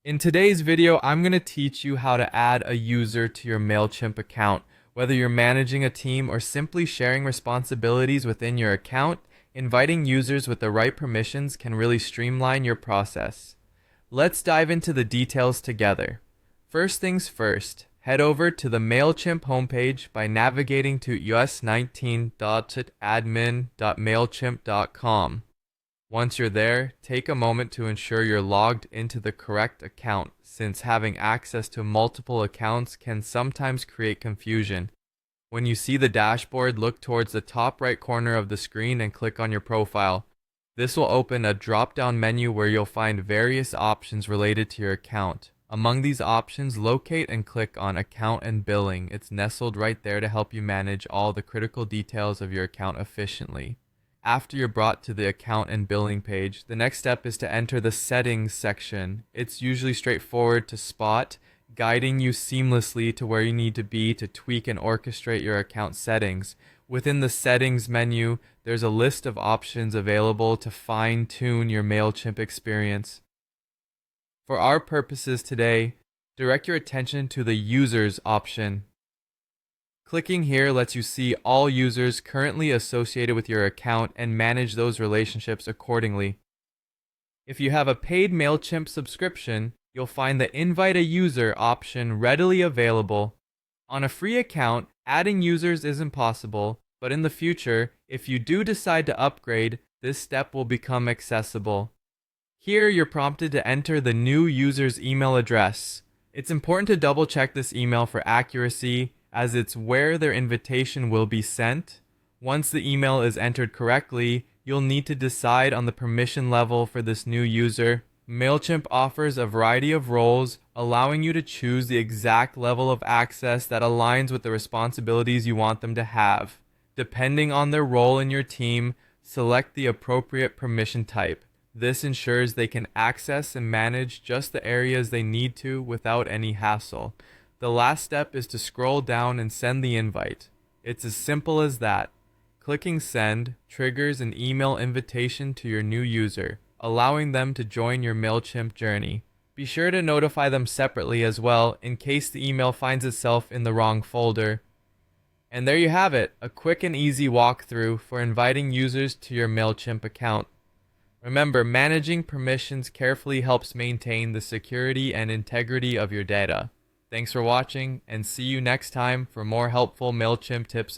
In today's video, I'm going to teach you how to add a user to your Mailchimp account. Whether you're managing a team or simply sharing responsibilities within your account, inviting users with the right permissions can really streamline your process. Let's dive into the details together. First things first, head over to the Mailchimp homepage by navigating to us19.admin.mailchimp.com. Once you're there, take a moment to ensure you're logged into the correct account, since having access to multiple accounts can sometimes create confusion. When you see the dashboard, look towards the top right corner of the screen and click on your profile. This will open a drop-down menu where you'll find various options related to your account. Among these options, locate and click on Account and Billing. It's nestled right there to help you manage all the critical details of your account efficiently. After you're brought to the account and billing page, the next step is to enter the settings section. It's usually straightforward to spot, guiding you seamlessly to where you need to be to tweak and orchestrate your account settings. Within the settings menu, there's a list of options available to fine-tune your Mailchimp experience. For our purposes today, direct your attention to the users option. Clicking here lets you see all users currently associated with your account and manage those relationships accordingly. If you have a paid Mailchimp subscription, you'll find the Invite a User option readily available. On a free account, adding users isn't possible, but in the future, if you do decide to upgrade, this step will become accessible. Here, you're prompted to enter the new user's email address. It's important to double check this email for accuracy, as it's where their invitation will be sent. Once the email is entered correctly, you'll need to decide on the permission level for this new user. Mailchimp offers a variety of roles, allowing you to choose the exact level of access that aligns with the responsibilities you want them to have. Depending on their role in your team, select the appropriate permission type. This ensures they can access and manage just the areas they need to without any hassle. The last step is to scroll down and send the invite. It's as simple as that. Clicking send triggers an email invitation to your new user, allowing them to join your Mailchimp journey. Be sure to notify them separately as well in case the email finds itself in the wrong folder. And there you have it, a quick and easy walkthrough for inviting users to your Mailchimp account. Remember, managing permissions carefully helps maintain the security and integrity of your data. Thanks for watching, and see you next time for more helpful Mailchimp tips and